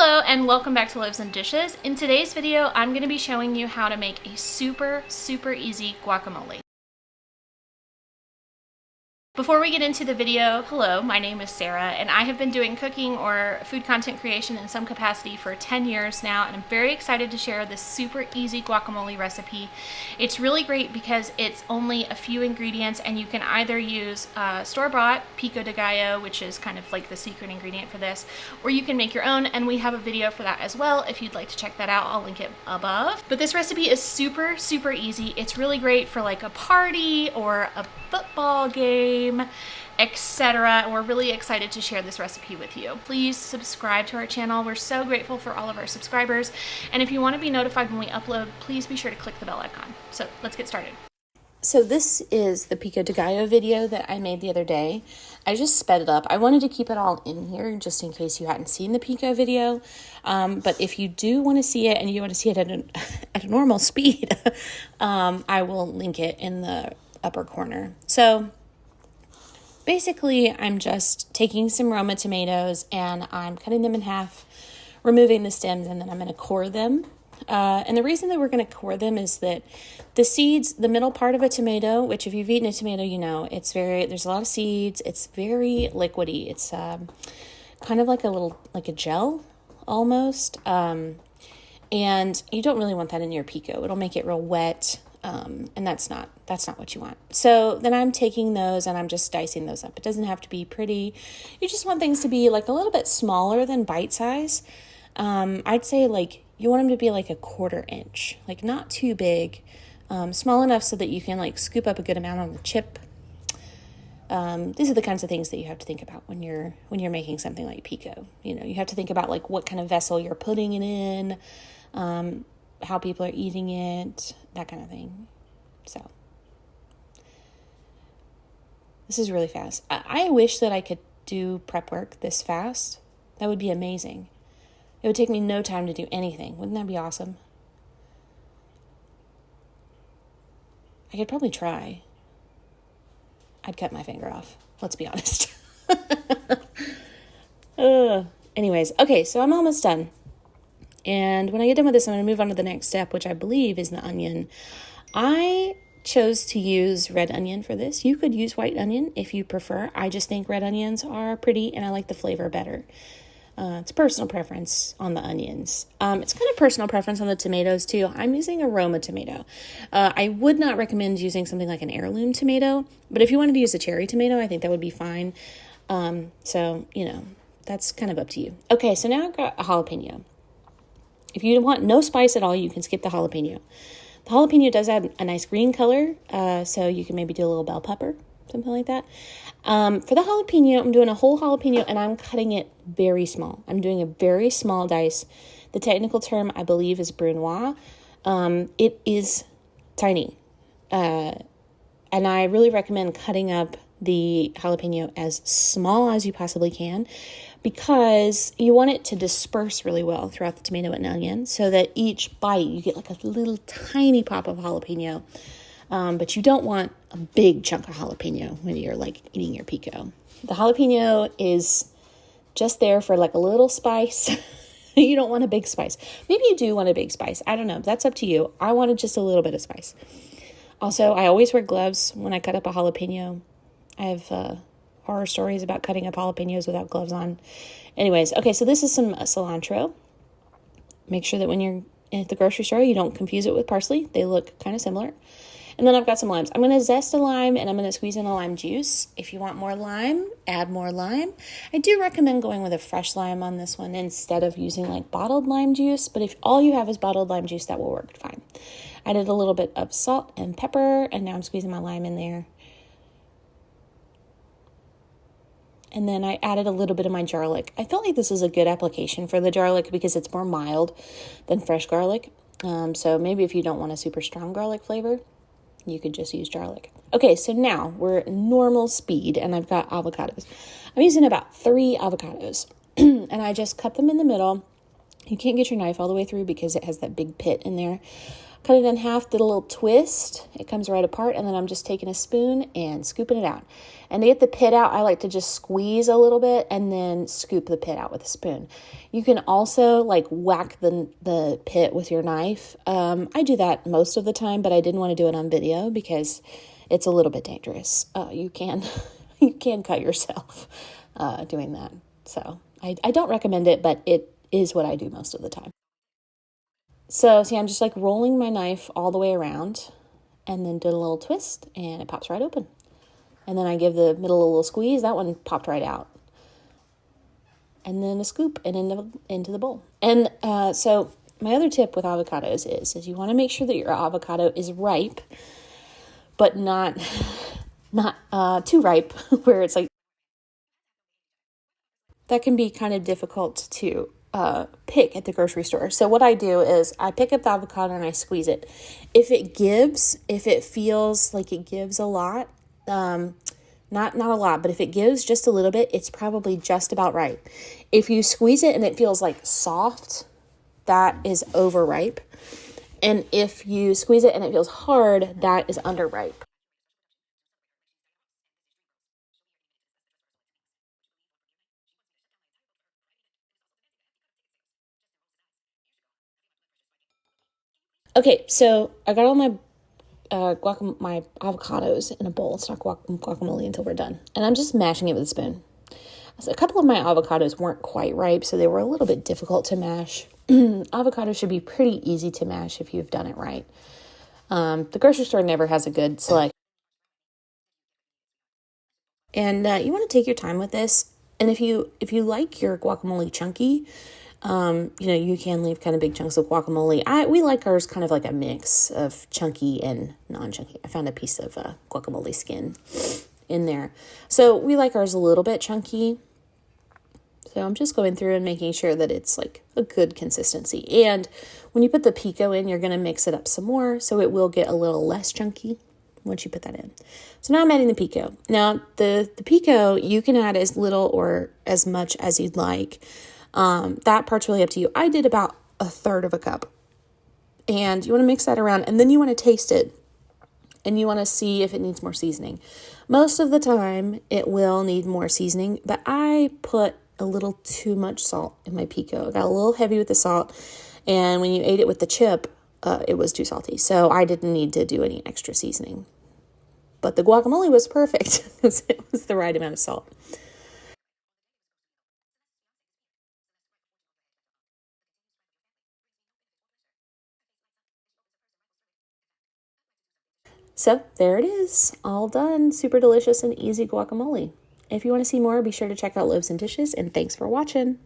Hello and welcome back to Loaves and Dishes. In today's video, I'm going to be showing you how to make a super easy guacamole. Before we get into the video, hello, my name is Sarah and I have been doing cooking or food content creation in some capacity for 10 years now, and I'm very excited to share this super easy guacamole recipe. It's really great because it's only a few ingredients and you can either use store-bought Pico de Gallo, which is kind of like the secret ingredient for this, or you can make your own, and we have a video for that as well. If you'd like to check that out, I'll link it above. But this recipe is super easy. It's really great for like a party or a football game, etc. We're really excited to share this recipe with you. Please subscribe to our channel. We're so grateful for all of our subscribers. And if you want to be notified when we upload, please be sure to click the bell icon. So let's get started. So this is the Pico de Gallo video that I made the other day. I just sped it up. I wanted to keep it all in here just in case you hadn't seen the Pico video. But if you do want to see it and you want to see it at a normal speed, I will link it in the upper corner. So basically I'm just taking some Roma tomatoes and I'm cutting them in half, removing the stems, and then I'm going to core them. And the reason that we're going to core them is that the seeds, the middle part of a tomato, which if you've eaten a tomato, you know, there's a lot of seeds. It's very liquidy. It's kind of like a gel almost. And you don't really want that in your pico. It'll make it real wet. And that's not what you want. So then I'm taking those and I'm just dicing those up. It doesn't have to be pretty. You just want things to be like a little bit smaller than bite size. I'd say like you want them to be like a 1/4 inch, like not too big, small enough so that you can like scoop up a good amount on the chip. These are the kinds of things that you have to think about when you're making something like pico. You know, you have to think about like what kind of vessel you're putting it in, how people are eating it, that kind of thing. So this is really fast. I wish that I could do prep work this fast. That would be amazing. It would take me no time to do anything. Wouldn't that be awesome? I could probably try. I'd cut my finger off. Let's be honest. Anyways, okay, so I'm almost done. And when I get done with this, I'm going to move on to the next step, which I believe is the onion. I chose to use red onion for this. You could use white onion if you prefer. I just think red onions are pretty and I like the flavor better. It's personal preference on the onions. It's kind of personal preference on the tomatoes too. I'm using a Roma tomato. I would not recommend using something like an heirloom tomato, but if you wanted to use a cherry tomato, I think that would be fine. So, you know, that's kind of up to you. Okay, so now I've got a jalapeno. If you want no spice at all, you can skip the jalapeno. The jalapeno does add a nice green color, so you can maybe do a little bell pepper, something like that. For the jalapeno, I'm doing a whole jalapeno, and I'm cutting it very small. I'm doing a very small dice. The technical term, I believe, is brunoise. It is tiny, and I really recommend cutting up the jalapeno as small as you possibly can, because you want it to disperse really well throughout the tomato and onion so that each bite you get like a little tiny pop of jalapeno. But you don't want a big chunk of jalapeno when you're like eating your pico. The jalapeno is just there for like a little spice. You don't want a big spice. Maybe you do want a big spice. I don't know. That's up to you. I wanted just a little bit of spice. Also, I always wear gloves when I cut up a jalapeno. I have horror stories about cutting up jalapenos without gloves on. Anyways, okay, so this is some cilantro. Make sure that when you're at the grocery store, you don't confuse it with parsley. They look kind of similar. And then I've got some limes. I'm going to zest a lime and I'm going to squeeze in a lime juice. If you want more lime, add more lime. I do recommend going with a fresh lime on this one instead of using like bottled lime juice. But if all you have is bottled lime juice, that will work fine. I did a little bit of salt and pepper, and now I'm squeezing my lime in there. And then I added a little bit of my garlic. I felt like this was a good application for the garlic because it's more mild than fresh garlic. So maybe if you don't want a super strong garlic flavor, you could just use garlic. Okay, so now we're at normal speed and I've got avocados. I'm using about 3 avocados and I just cut them in the middle. You can't get your knife all the way through because it has that big pit in there. cut it in half, did a little twist. It comes right apart, and then I'm just taking a spoon and scooping it out. And to get the pit out, I like to just squeeze a little bit and then scoop the pit out with a spoon. You can also like whack the pit with your knife. I do that most of the time, but I didn't want to do it on video because it's a little bit dangerous. You can cut yourself doing that. So I don't recommend it, but it is what I do most of the time. So see, I'm just like rolling my knife all the way around and then do a little twist and it pops right open. And then I give the middle a little squeeze. That one popped right out. And then a scoop and into the bowl. And so my other tip with avocados is you want to make sure that your avocado is ripe, but not too ripe where it's like, that can be kind of difficult to pick at the grocery store. So what I do is I pick up the avocado and I squeeze it. If it feels like it gives a lot, not a lot, but if it gives just a little bit, it's probably just about right. If you squeeze it and it feels like soft, that is overripe. And if you squeeze it and it feels hard, that is underripe. Okay, so I got all my my avocados in a bowl. It's not guacamole until we're done. And I'm just mashing it with a spoon. So a couple of my avocados weren't quite ripe, so they were a little bit difficult to mash. Avocado should be pretty easy to mash if you've done it right. The grocery store never has a good selection. And you want to take your time with this. And if you like your guacamole chunky, you can leave kind of big chunks of guacamole. We like ours kind of like a mix of chunky and non-chunky. I found a piece of guacamole skin in there. So we like ours a little bit chunky. So I'm just going through and making sure that it's like a good consistency. And when you put the pico in, you're going to mix it up some more. So it will get a little less chunky once you put that in. So now I'm adding the pico. Now the pico, you can add as little or as much as you'd like. That part's really up to you. I did about a third of a cup. And you want to mix that around. And then you want to taste it. And you want to see if it needs more seasoning. Most of the time, it will need more seasoning. But I put a little too much salt in my pico. I got a little heavy with the salt. And when you ate it with the chip, it was too salty. So I didn't need to do any extra seasoning. But the guacamole was perfect. It was the right amount of salt. So there it is, all done. Super delicious and easy guacamole. If you want to see more, be sure to check out Loaves and Dishes, and thanks for watching.